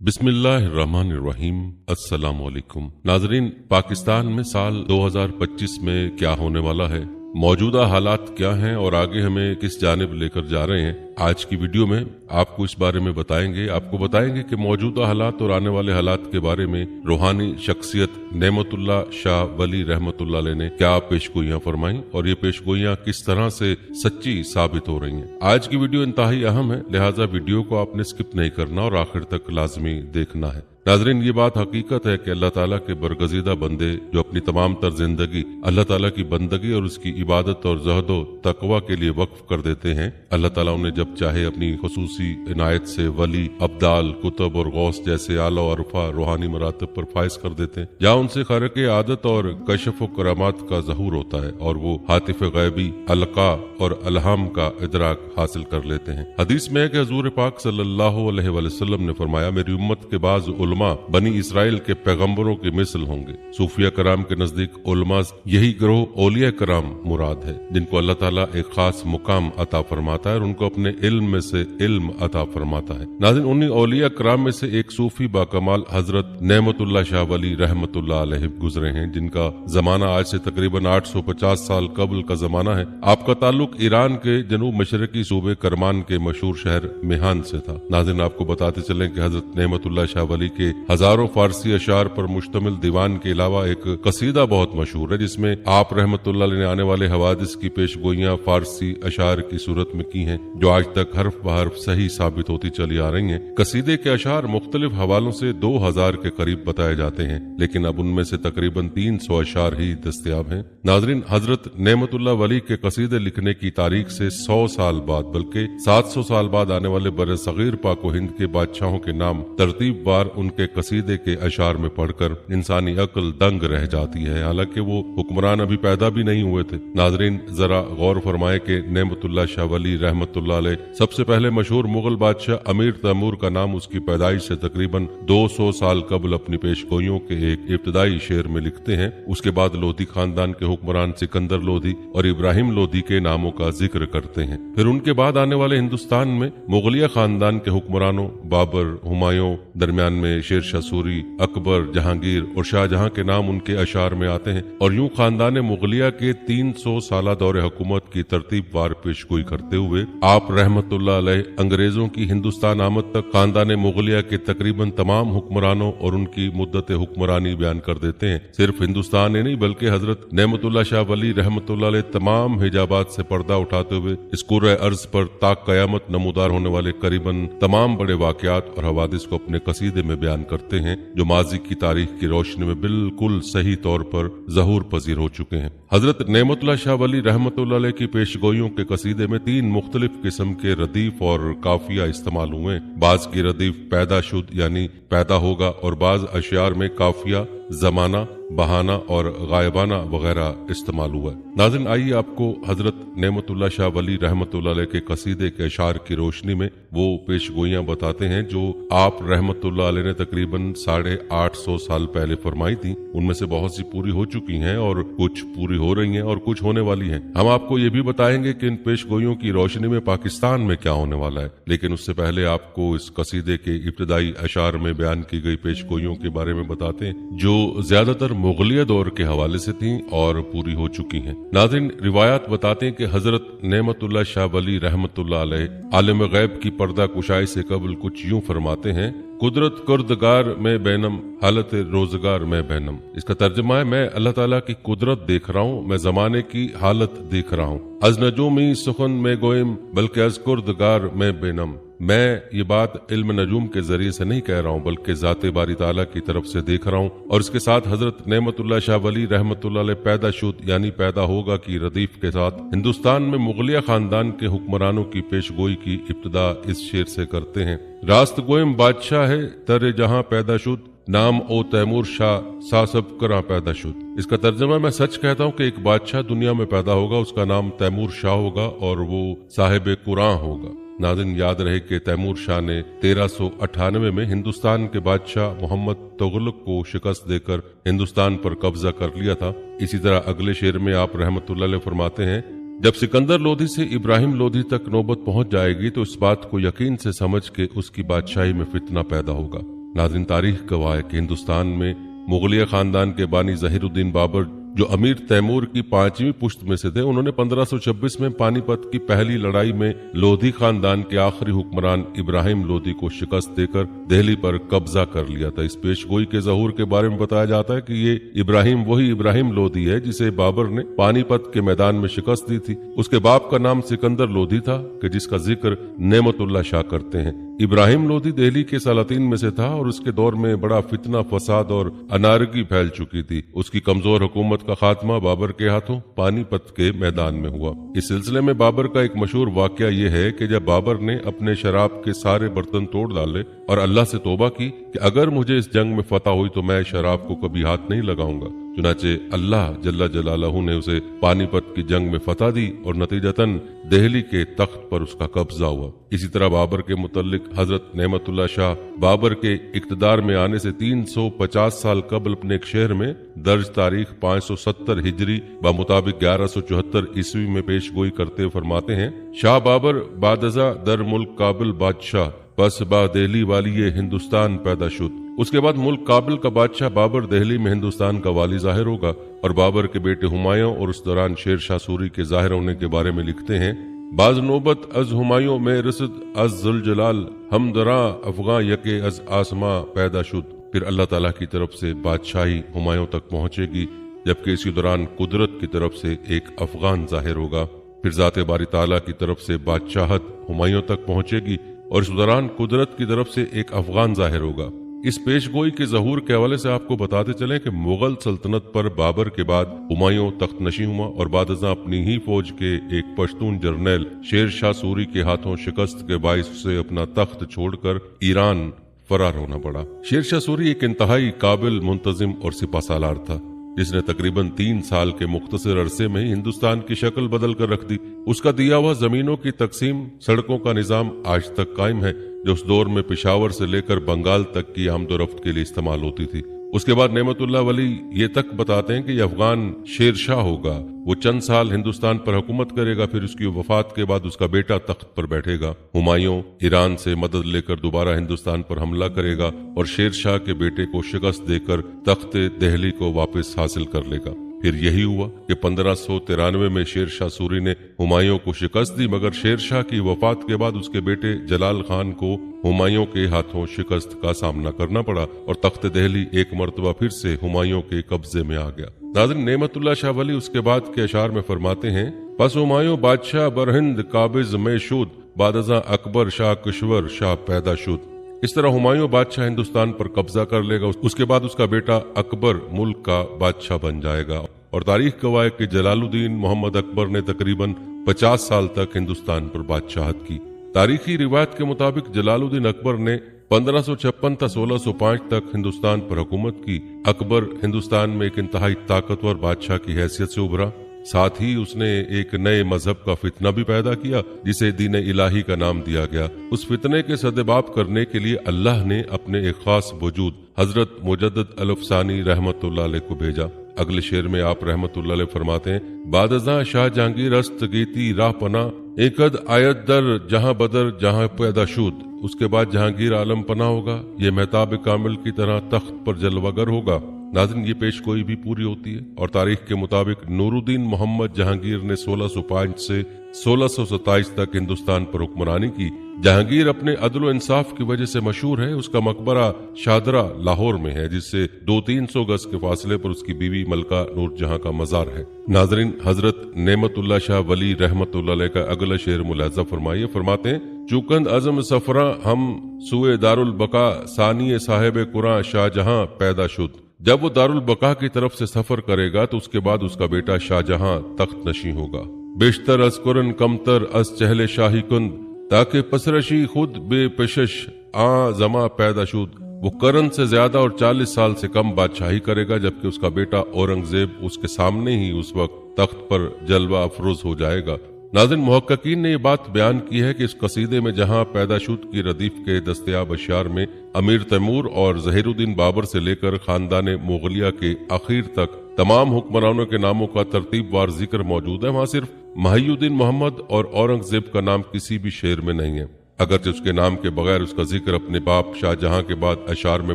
बिस्मिल्लाहिर्रहमानिर्रहीम। अस्सलाम वालेकुम नाजरीन, पाकिस्तान में साल 2025 में क्या होने वाला है, मौजूदा हालात क्या हैं और आगे हमें किस जानिब लेकर जा रहे हैं, आज की वीडियो में आपको इस बारे में बताएंगे। आपको बताएंगे कि मौजूदा हालात और आने वाले हालात के बारे में रूहानी शख्सियत नेमतुल्लाह शाह वली रहमतुल्लाह अलैह ने क्या पेशगोइयां फरमाई और ये पेशगोइयां किस तरह से सच्ची साबित हो रही हैं। आज की वीडियो इंतहाई अहम है, लिहाजा वीडियो को आपने स्किप नहीं करना और आखिर तक लाजमी देखना है। नाजरीन, ये बात हकीकत है कि अल्लाह ताला के बरगजीदा बंदे जो अपनी तमाम तर जिंदगी अल्लाह ताला की बंदगी और उसकी इबादत और ज़हदो तकवा के लिए वक्फ कर देते हैं, अल्लाह ताला उन्हें जब चाहे अपनी खुसूसी इनायत से वली, अब्दाल, कुतुब और गौस जैसे आला और अरफा रूहानी मरातब पर फाइज कर देते हैं, जहाँ उनसे खरक आदत और कशफ व करामात का ज़हूर होता है और वो हातिफ गैबी, अलका और अलहाम का इदराक हासिल कर लेते हैं। हदीस में है कि हजूर पाक सल्लल्लाहु अलैहि वसल्लम ने फरमाया, मेरी उम्मत के बाज़ उलमा बनी इसराइल के पैगंबरों की मिसल होंगे। सूफिया कराम के नजदीक उलमा यही ग्रोह औलिया कराम मुराद है, जिनको अल्लाह ताला एक खास मुकाम अता फरमाता है और उनको अपने इल्म में से इल्म अता फरमाता है। नाज़रीन, उन्हीं औलिया कराम में से एक सूफी बाकमाल हजरत नेमतुल्लाह शाह वली रहमतुल्लाह अलैह गुजरे हैं, जिनका जमाना आज से तकरीबन 850 साल कबल का जमाना है। आपका ताल्लुक ईरान के जनूब मशरकी सूबे करमान के मशहूर शहर मेहान से था। नाज़रीन, आपको बताते चलें कि हजरत नेमतुल्लाह शाह वली के हजारों फारसी अशार पर मुश्तमिल दीवान के अलावा एक कसीदा बहुत मशहूर है, जिसमें आप रहमतुल्लाह अलैह ने आने वाले हवादिस की पेशगोइयां फारसी अशार की सूरत में की हैं, जो आज तक हर्फ बहर्फ सही साबित होती चली आ रही हैं। कसीदे के अशार मुख्तलिफ हवालों से 2000 के करीब बताए जाते हैं, लेकिन अब उनमें से तकरीबन 300 अशार ही दस्तयाब हैं। नाजरीन, हजरत नेमतुल्लाह वली के कसीदे लिखने की तारीख से 100 साल बाद बल्कि 700 साल बाद आने वाले बर सगीर पाको हिंद के बादशाहों के नाम तरतीब वार उनके कसीदे के अशार में पढ़कर इंसानी अक्ल दंग रह जाती है, हालांकि वो हुक्मरान अभी पैदा भी नहीं हुए थे। नाजरीन, जरा गौर फरमाए कि नेमतुल्लाह शाह वली रहमतुल्लाह अलैह सबसे पहले मशहूर मुगल बादशाह अमीर तैमूर का नाम उसकी पैदाइश से तकरीबन 200 साल कबल अपनी पेशगोइयों के एक इब्तदाई शेर में लिखते हैं। उसके बाद लोधी खानदान के हुक्मरान सिकंदर लोधी और इब्राहिम लोधी के नामों का जिक्र करते हैं। फिर उनके बाद आने वाले हिंदुस्तान में मुगलिया खानदान के हुक्मरानों बाबर, हुमायूं, दरमियान में शेरशाह सूरी, अकबर, जहांगीर और शाहजहां के नाम उनके अशार में आते हैं और यूं खानदान मुगलिया के 300 साला दौरे हुकूमत की तरतीबवार पेशगोई करते हुए आप रहमतुल्लाह अलैह अंग्रेजों की हिंदुस्तान आमद तक खानदान मुगलिया के तकरीबन तमाम हुक्मरानों और उनकी मुद्दत हुक्मरानी बयान कर देते हैं। सिर्फ हिंदुस्तान ही नहीं बल्कि हजरत नेमतुल्लाह शाह वली रहमतुल्लाह अलैह तमाम हिजाबात से पर्दा उठाते हुए इस कुर्रे अर्ज पर ताक कयामत नमूदार होने वाले करीबन तमाम बड़े वाकयात और हवादिस को अपने कसीदे में बयान करते हैं, जो माजी की तारीख की रोशनी में बिल्कुल सही तौर पर ज़हूर पजीर हो चुके हैं। हजरत नेमतुल्लाह शाह वली रहमतुल्लाह अलैह की पेशगोइयों के कसीदे में 3 मुख्तलिफ किस्म के रदीफ और काफिया इस्तेमाल हुए। बाज की रदीफ पैदा शुद यानी पैदा होगा और बाज अशियार में काफिया, जमाना, बहाना और गायबाना वगैरह इस्तेमाल हुआ है। नाज़रीन, आइए आपको हजरत नेमतुल्लाह शाह वली रहमतुल्लाह अलैह के कसीदे के अशार की रोशनी में वो पेशगोइयां बताते हैं जो आप रहमतुल्लाह अलैह ने तकरीबन 850 साल पहले फरमाई थी। उनमें से बहुत सी पूरी हो चुकी हैं और कुछ पूरी हो रही हैं और कुछ होने वाली हैं। हम आपको ये भी बताएंगे कि इन पेशगोइयों की रोशनी में पाकिस्तान में क्या होने वाला है, लेकिन उससे पहले आपको इस कसीदे के इब्तदाई अशार में बयान की गई पेशगोइयों के बारे में बताते हैं, जो ज्यादातर मुगलिया दौर के हवाले से थीं और पूरी हो चुकी हैं। नाज़रीन, रिवायात बताते हैं कि हजरत नेमतुल्लाह शाह वली रहमतुल्लाह अलैह आलिम गैब की पर्दा कुशाई से कबल कुछ यूं फरमाते हैं, कुदरत कुर्दगार में बैनम, हालत रोजगार में बैनम। इसका तर्जुमा है, मैं अल्लाह ताला की कुदरत देख रहा हूँ, मैं जमाने की हालत देख रहा हूँ। अज नजूमी सुखन में गोइम बल्कि अज कुर्दगार में बैनम। मैं ये बात इल्म नजूम के जरिए से नहीं कह रहा हूँ बल्कि ज़ाते बारी ताला की तरफ से देख रहा हूँ। और इसके साथ हजरत नेमतुल्लाह शाह वली रहमतुल्लाह अलैह पैदा शुद यानी पैदा होगा की रदीफ के साथ हिंदुस्तान में मुगलिया खानदान के हुक्मरानों की पेशगोई की इब्तिदा इस शेर से करते हैं, रास्त गोइम बादशाह है तरे जहां पैदा शुद, नाम ओ तैमूर शाह सा सब करा पैदा शुद। इसका तर्जुमा, मैं सच कहता हूँ कि एक बादशाह दुनिया में पैदा होगा, उसका नाम तैमूर शाह होगा और वो साहिब कुरान होगा। नाज़रीन, याद रहे कि तैमूर शाह ने 1398 में हिंदुस्तान के बादशाह मोहम्मद तुगलक को शिकस्त देकर हिंदुस्तान पर कब्जा कर लिया था। इसी तरह अगले शेर में आप रहमतुल्लाह अलैह फरमाते हैं, जब सिकंदर लोधी से इब्राहिम लोधी तक नौबत पहुंच जाएगी तो इस बात को यकीन से समझ के उसकी बादशाही में फितना पैदा होगा। नाज़रीन, तारीख गवाह है कि हिंदुस्तान में मुगलिया खानदान के बानी ज़हीरुद्दीन बाबर, जो अमीर तैमूर की 5वीं पुश्त में से थे, उन्होंने 1526 में पानीपत की पहली लड़ाई में लोधी खानदान के आखिरी हुक्मरान इब्राहिम लोधी को शिकस्त देकर दिल्ली पर कब्जा कर लिया था। इस पेशगोई के ज़हूर के बारे में बताया जाता है कि ये इब्राहिम वही इब्राहिम लोधी है जिसे बाबर ने पानीपत के मैदान में शिकस्त दी थी। उसके बाप का नाम सिकंदर लोधी था कि जिसका जिक्र नेमतुल्लाह शाह करते हैं। इब्राहिम लोधी दिल्ली के सलातीन में से था और उसके दौर में बड़ा फितना, फसाद और अनारकी फैल चुकी थी। उसकी कमजोर हुकूमत का खात्मा बाबर के हाथों पानीपत के मैदान में हुआ। इस सिलसिले में बाबर का एक मशहूर वाकया यह है कि जब बाबर ने अपने शराब के सारे बर्तन तोड़ डाले और अल्लाह से तौबा की कि अगर मुझे इस जंग में फतह हुई तो मैं शराब को कभी हाथ नहीं लगाऊंगा, चुनाचे अल्लाह जल्ला जलालहू ने उसे पानीपत की जंग में फतह दी और नतीजतन दिल्ली के तख्त पर उसका कब्जा हुआ। इसी तरह बाबर के मुतल्लिक हजरत नेमतुल्लाह शाह बाबर के इक्तदार में आने से 350 साल कबल अपने एक शहर में दर्ज तारीख 570 हिजरी मुताबिक 1174 ईस्वी में पेशगोई करते फरमाते हैं, शाह बाबर बादजा दर मुल्क काबिल बादशाह बस बा दिल्ली वाली ये हिंदुस्तान पैदा शुद। उसके बाद मुल्क काबिल का बादशाह बाबर दिल्ली में हिंदुस्तान का वाली जाहिर होगा। और बाबर के बेटे हुमायूं और उस दौरान शेर शाह सूरी के जाहिर होने के बारे में लिखते हैं, बाज नौबत अज हुमायूं में रसद अज जुलजलाल हमदरा अफगां यके अज आसमां पैदा शुद। फिर अल्लाह ताला की तरफ से बादशाही हुमायूं तक पहुंचेगी, जबकि इसी दौरान कुदरत की तरफ से एक अफगान जाहिर होगा। फिर ज़ाते बारी ताला की तरफ से बादशाहत हुमायूं तक पहुंचेगी और इस दौरान कुदरत की तरफ से एक अफगान जाहिर होगा। इस पेशगोई के ज़हूर के हवाले से आपको बताते चलें कि मुगल सल्तनत पर बाबर के बाद हुमायूं तख्त नशी हुआ और बादशाह अपनी ही फौज के एक पश्तून जर्नैल शेर शाह सूरी के हाथों शिकस्त के बाइस उसे अपना तख्त छोड़कर ईरान फरार होना पड़ा। शेर शाह सूरी एक इंतहाई काबिल, मुंतजिम और सिपाहसालार था जिसने तकरीबन 3 साल के मुख्तसर अरसे में ही हिंदुस्तान की शक्ल बदल कर रख दी। उसका दिया हुआ जमीनों की तकसीम, सड़कों का निजाम आज तक कायम है, जो उस दौर में पेशावर से लेकर बंगाल तक की आमदोरफ्त के लिए इस्तेमाल होती थी। उसके बाद नेमतुल्लाह वली ये तक बताते हैं कि यह अफगान शेर शाह होगा। वो चंद साल हिंदुस्तान पर हुकूमत करेगा, फिर उसकी वफात के बाद उसका बेटा तख्त पर बैठेगा। हुमायूं ईरान से मदद लेकर दोबारा हिंदुस्तान पर हमला करेगा और शेर शाह के बेटे को शिकस्त देकर तख्त दिल्ली को वापस हासिल कर लेगा। फिर यही हुआ कि 1593 में शेर शाह सूरी ने हुमायूं को शिकस्त दी, मगर शेर शाह की वफात के बाद उसके बेटे जलाल खान को हुमायूं के हाथों शिकस्त का सामना करना पड़ा और तख्त दिल्ली एक मर्तबा फिर से हुमायूं के कब्जे में आ गया। नाज़रीन, नेमतुल्लाह शाह वली उसके बाद के अशार में फरमाते हैं, बस हुमायूं बादशाह बरहिंद काबिज में शुद बादशाह अकबर शाह कुशवर शाह पैदा शुद। इस तरह हुमायूं बादशाह हिंदुस्तान पर कब्जा कर लेगा। उसके बाद उसका बेटा अकबर मुल्क का बादशाह बन जाएगा और तारीख गवाह है कि जलालुद्दीन मोहम्मद अकबर ने तकरीबन 50 साल तक हिंदुस्तान पर बादशाहत की। तारीखी रिवायत के मुताबिक जलालुद्दीन अकबर ने 1556 था 1605 तक हिंदुस्तान पर हुकूमत की। अकबर हिंदुस्तान में एक इंतहाई ताकतवर बादशाह की हैसियत से उभरा। साथ ही उसने एक नए मजहब का फितना भी पैदा किया जिसे दीन इलाही का नाम दिया गया। उस फितने के सदेबाप करने के लिए अल्लाह ने अपने एक खास वजूद हजरत मुजद्दद अल-अफसानी रहमतुल्लाह अलैह को भेजा। अगले शेर में आप रहमतुल्लाह अलैह फरमाते हैं, बादशाह शाह जहांगीर अस्त गीती राह पना एकद आयत दर जहां बदर जहां पैदा शुद। उसके बाद जहांगीर आलम पना होगा, ये महताब कामिल की तरह तख्त पर जलवागर होगा। नाज़रीन, ये पेशगोई भी पूरी होती है और तारीख के मुताबिक नूरुद्दीन मोहम्मद जहांगीर ने 1605 से 1627 तक हिंदुस्तान पर हुक्मरानी की। जहांगीर अपने अदल इंसाफ की वजह से मशहूर है। उसका मकबरा शादरा लाहौर में है, जिससे 200-300 गज के फासले पर उसकी बीवी मलका नूर जहां का मजार है। नाज़रीन, हजरत नेमतुल्लाह शाह वली रहमतुल्लाह अलैह का अगला शेर मुलाजा फरमाइए। फरमाते हैं, चुकंद अजम सफरा हम सुए दारुल बका सानिए साहिब कुरान शाहजहां पैदा शुद। जब वो दारुल बका की तरफ से सफर करेगा तो उसके बाद उसका बेटा शाहजहां तख्त नशी होगा। बेशतर अस कुरन कमतर अस चहले शाही कुंद ताकि पसरशी खुद बेपेशश आ जमा पैदा शुद। वो करन से ज्यादा और 40 साल से कम बादशाही करेगा, जबकि उसका बेटा औरंगजेब उसके सामने ही उस वक्त तख्त पर जलवा अफरोज हो जाएगा। नाज़रीन, मुहक्किकीन ने ये बात बयान की है कि इस कसीदे में जहां पैदाशुद की रदीफ के दस्तयाब अशियार में अमीर तैमूर और ज़हीरुद्दीन बाबर से लेकर खानदान मुगलिया के आखिर तक तमाम हुक्मरानों के नामों का तरतीबवार जिक्र मौजूद है, वहां सिर्फ महियुद्दीन मोहम्मद और औरंगजेब का नाम किसी भी शेर में नहीं है। अगरचे उसके नाम के बगैर उसका जिक्र अपने बाप शाहजहां के बाद अशार में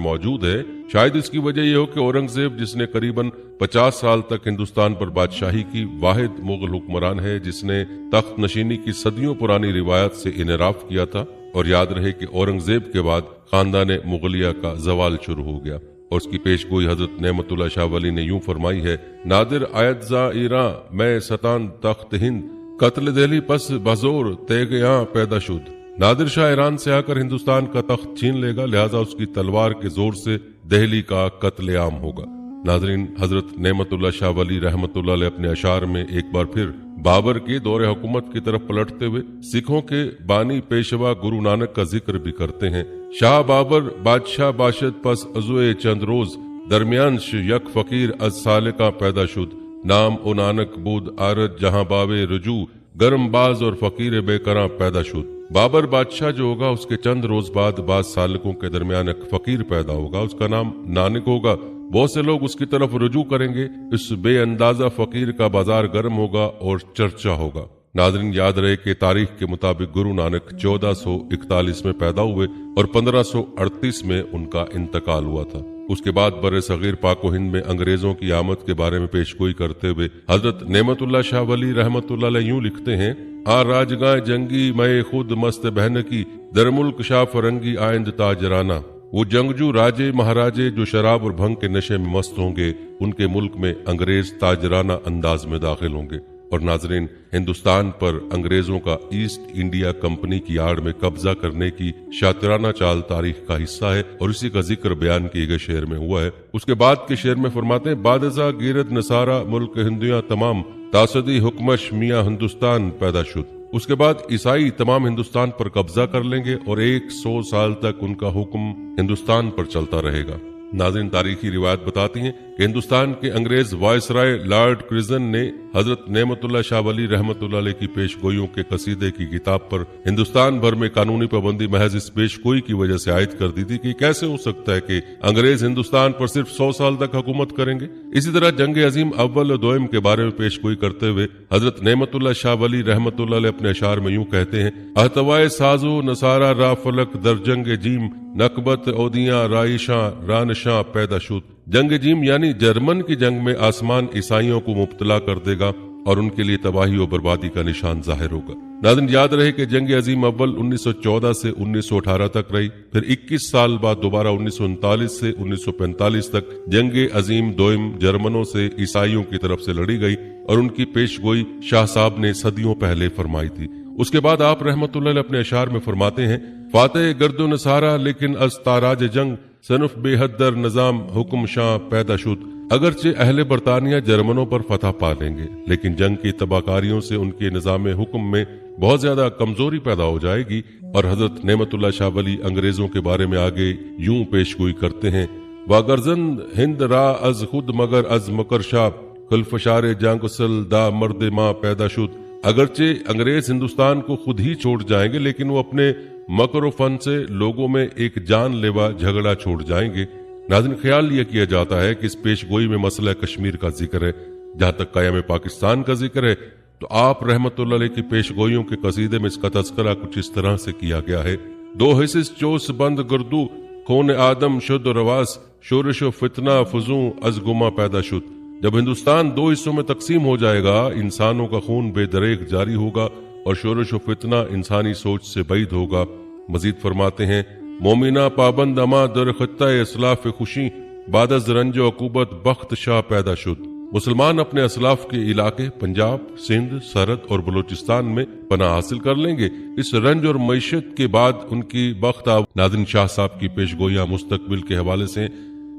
मौजूद है। शायद इसकी वजह यह हो कि औरंगजेब, जिसने करीबन 50 साल तक हिंदुस्तान पर बादशाही की, वाहिद मुगल हुक्मरान है जिसने तख्त नशीनी की सदियों पुरानी रिवायत से इनराफ किया था। और याद रहे कि औरंगजेब के बाद खानदान मुगलिया का जवाल शुरू हो गया। और उसकी पेशगोई हजरत नेमतुल्लाह शाह वली ने यूं फरमाई है, नादिर आयत जा ईरा मैं सतान तख्त हिंद, कत्ल दिली पस बजोर तेग यहाँ पैदा शुद। नादिर शाह ईरान से आकर हिंदुस्तान का तख्त छीन लेगा, लिहाजा उसकी तलवार के जोर से दिल्ली का कत्लेआम होगा। नाजरीन, हजरत नेमतुल्लाह शाह वली रहमतुल्लाह अलैह अपने अशार में एक बार फिर बाबर के दौरे हुकूमत की तरफ पलटते हुए सिखों के बानी पेशवा गुरु नानक का जिक्र भी करते हैं। शाह बाबर बादशाह बाशद पस अजुए चंद रोज, दरमियानश यक फकीर अज साले का पैदा शुद, नाम ओ नानक बूद आरत जहां बावे रुजू, गर्म बाज और फकीर बेकरा पैदा शुद। बाबर बादशाह जो होगा उसके चंद रोज बाद 22 सालकों के दरमियान एक फकीर पैदा होगा, उसका नाम नानक होगा। बहुत से लोग उसकी तरफ रुजू करेंगे। इस बेअंदाजा फकीर का बाजार गर्म होगा और चर्चा होगा। नाज़रीन, याद रहे कि तारीख के मुताबिक गुरु नानक 1441 में पैदा हुए और 1538 में उनका इंतकाल हुआ था। उसके बाद बरे सगीर पाको हिंद में अंग्रेजों की आमद के बारे में पेशगोई करते हुए हजरत नेमतुल्लाह शाह वली रहमतुल्लाह अलैह यूं लिखते हैं, आ राजगाह जंगी मैं खुद मस्त बहन की, दरमुल्क शाह फरंगी आइंद ताजराना। वो जंगजू राजे महाराजे जो शराब और भंग के नशे में मस्त होंगे, उनके मुल्क में अंग्रेज ताजराना अंदाज में दाखिल होंगे। और नाजरीन, हिंदुस्तान पर अंग्रेजों का ईस्ट इंडिया कंपनी की आड़ में कब्जा करने की शातिराना चाल तारीख का हिस्सा है और इसी का जिक्र बयान किए गए शेर में हुआ है। उसके बाद के शेर में फरमाते हैं, बादजा गिरद नसारा मुल्क हिंदुया तमाम, तासदी हुक्मश मियाँ हिंदुस्तान पैदा शुद। उसके बाद ईसाई तमाम हिंदुस्तान पर कब्जा कर लेंगे और 100 साल तक उनका हुक्म हिंदुस्तान पर चलता रहेगा। नाज़रीन, तारीखी रिवायत बताती हैं कि हिंदुस्तान के अंग्रेज वायसराय लॉर्ड क्रिजन ने हजरत नेमतुल्लाह शाह वली रहमतुल्लाह अलैह की पेशगोइयों के कसीदे की किताब पर हिंदुस्तान भर में कानूनी पाबंदी महज इस पेशगोई की वजह से आयद कर दी थी कि कैसे हो सकता है कि अंग्रेज हिंदुस्तान पर सिर्फ 100 साल तक हुकूमत करेंगे। इसी तरह जंग अजीम अव्वल और दोयम के बारे में पेशगोई करते हुए हजरत नेमतुल्लाह शाह वली रहमतुल्लाह अलैह अपने अशार में यूं कहते हैं, अहतवाए साजो नसारा रा फलक दर जंग जीम, नकबत ओदिया राइशा रानशाह पैदा शुद। जंग जीम यानी जर्मन की जंग में आसमान ईसाइयों को मुब्तला कर देगा और उनके लिए तबाही और बर्बादी का निशान जाहिर होगा। नाज़रीन, याद रहे कि जंग अजीम अव्वल 1914 से 1918 तक रही, फिर 21 साल बाद दोबारा 1939 से 1945 तक जंग अजीम दोयम जर्मनों से ईसाइयों की तरफ से लड़ी गई और उनकी पेशगोई शाह साहब ने सदियों पहले फरमाई थी। उसके बाद आप रहमतुल्लाह अलैह अपने अशार में फरमाते हैं, फातेह गर्दो नसारा लेकिन अज ताराज जंग, सनफ बेहदर निजाम हुक्म शाह पैदा शुद। अगरचे अहले बरतानिया जर्मनों पर फतह पा लेंगे, लेकिन जंग की तबाहकारियों से उनके निजाम हुक्म में बहुत ज्यादा कमजोरी पैदा हो जाएगी। और हजरत नेमतुल्लाह शाह वली अंग्रेजों के बारे में आगे यूं पेशगोई करते हैं, वागरजंद हिंद रा अज खुद मगर अज मकर शाह, खुलफशार जांगसल दा मर्द माँ पैदा शुद। अगरचे अंग्रेज हिंदुस्तान को खुद ही छोड़ जाएंगे, लेकिन वो अपने मकर व फन से लोगों में एक जानलेवा झगड़ा छोड़ जाएंगे। नाज़रीन, ख्याल यह किया जाता है कि इस पेशगोई में मसला कश्मीर का जिक्र है। जहां तक कायम पाकिस्तान का जिक्र है तो आप रहमतुल्लाह अलैह की पेशगोइयों के कसीदे में इसका तस्करा कुछ इस तरह से किया गया है, दो हिस्स चोस बंद गर्दू, खून आदम शुद्ध रवास, शोरश फितना फजू अजगुमा पैदा शुद। जब हिंदुस्तान दो हिस्सों में तकसीम हो जाएगा, इंसानों का खून बेदरेक जारी होगा और शोरश फितना इंसानी सोच से बैद होगा। मजीद फरमाते हैं, मोमिना पाबंद अमा दर खत्ता असलाफ खुशी, बादज रंज अकूबत बख्त शाह पैदा शुद। मुसलमान अपने असलाफ के इलाके पंजाब, सिंध, सरहद और बलूचिस्तान में पनाह हासिल कर लेंगे। इस रंज और मैशत के बाद उनकी बख्त। नाज़रीन, शाह साहब की पेशगोइयां मुस्तकबिल के हवाले से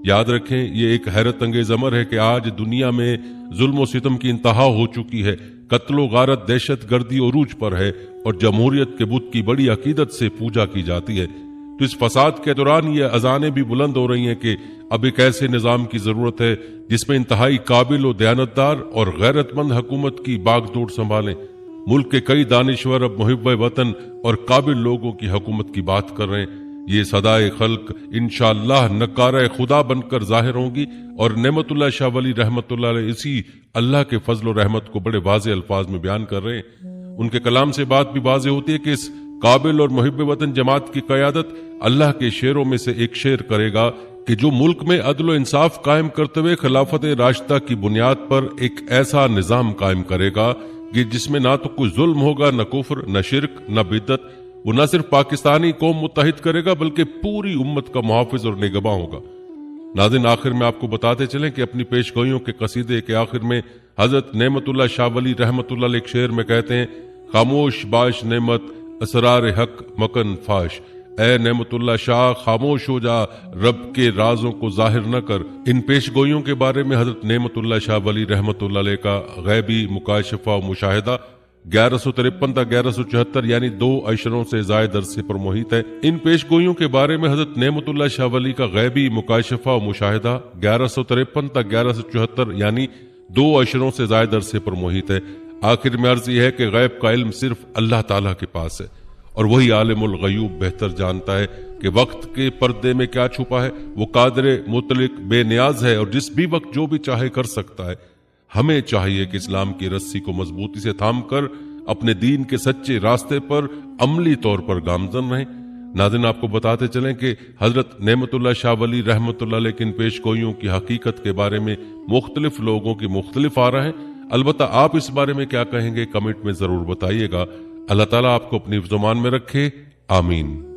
याद रखें, ये एक हैरत अंगेज अमर है कि आज दुनिया में जुल्म सितम की इंतहा हो चुकी है, कत्लो गारत दहशत गर्दी उरूज पर है और जमहूरियत के बुत की बड़ी अकीदत से पूजा की जाती है। तो इस फसाद के दौरान ये अजानें भी बुलंद हो रही हैं कि अब एक ऐसे निजाम की जरूरत है जिसमें इंतहाई काबिल और दयानतदार और गैरतमंद हुकूमत की बागडोर संभालें। मुल्क के कई दानिश्वर अब मुहिब्ब वतन और काबिल लोगों की हुकूमत की बात कर रहे हैं। ये सदाए खल्क इंशाअल्लाह नकारा खुदा बनकर जाहिर होंगी और नेमतुल्लाह शाह वली रहमतुल्लाह अलैह इसी अल्लाह के फजल और रहमत को बड़े वाज़े अल्फाज में बयान कर रहे हैं। उनके कलाम से बात भी वाज़े होती है कि इस काबिल और मुहिब वतन जमात की क़यादत अल्लाह के शेरों में से एक शेर करेगा कि जो मुल्क में अदल व इंसाफ कायम करते हुए खिलाफत राशिदा की बुनियाद पर एक ऐसा निज़ाम कायम करेगा कि जिसमें ना तो कोई जुल्म होगा, न कुफ्र, न शिरक, न बिदत। वो न सिर्फ पाकिस्तानी कौम मुत्तहिद करेगा बल्कि पूरी उम्मत का मुहाफिज और निगहबान होगा। नाज़रीन, आखिर में आपको बताते चलें कि अपनी पेशगोइयों के कसीदे के आखिर में हजरत नेमतुल्लाह शाह वली रहमतुल्लाह अलैह एक शेर में कहते हैं, खामोश बाश नेमत असरार हक मकन फाश। ए नेमतुल्लाह शाह, खामोश हो जा, रब के राजों को जाहिर न कर। इन पेशगोइयों के बारे में हजरत नेमतुल्लाह शाह वली रहमतुल्लाह अलैह का गैबी मुकाशफा और मुशाहिदा 1153 तक 1174 यानी 2 अशरों से जायद अरसे पर मुहित है। इन पेशगोइयों के बारे में हजरत नेमतुल्लाह शाह वली का गैबी मुकाशफा और मुशाहिदा 1153 तक 1174 यानी 2 अशरों से जायद अरसे पर मुहित है। आखिर में अर्ज यह है कि गैब का इल्म सिर्फ अल्लाह ताला के पास है और वही आलिमुल गयूब बेहतर जानता है कि वक्त के पर्दे में क्या छुपा है। वो कादिर मुतलिक बेनियाज है और जिस भी वक्त जो भी चाहे कर सकता है। हमें चाहिए कि इस्लाम की रस्सी को मजबूती से थाम कर अपने दीन के सच्चे रास्ते पर अमली तौर पर गामजन रहें। नाज़रीन, आपको बताते चलें कि हजरत नेमतुल्लाह शाह वली रहमतुल्लाह अलैह की इन पेशगोइयों की हकीकत के बारे में मुख्तलिफ लोगों की मुख्तलिफ आरा है। अलबत्ता आप इस बारे में क्या कहेंगे कमेंट में जरूर बताइएगा। अल्लाह ताला आपको अपनी ज़ुबान में रखे। आमीन।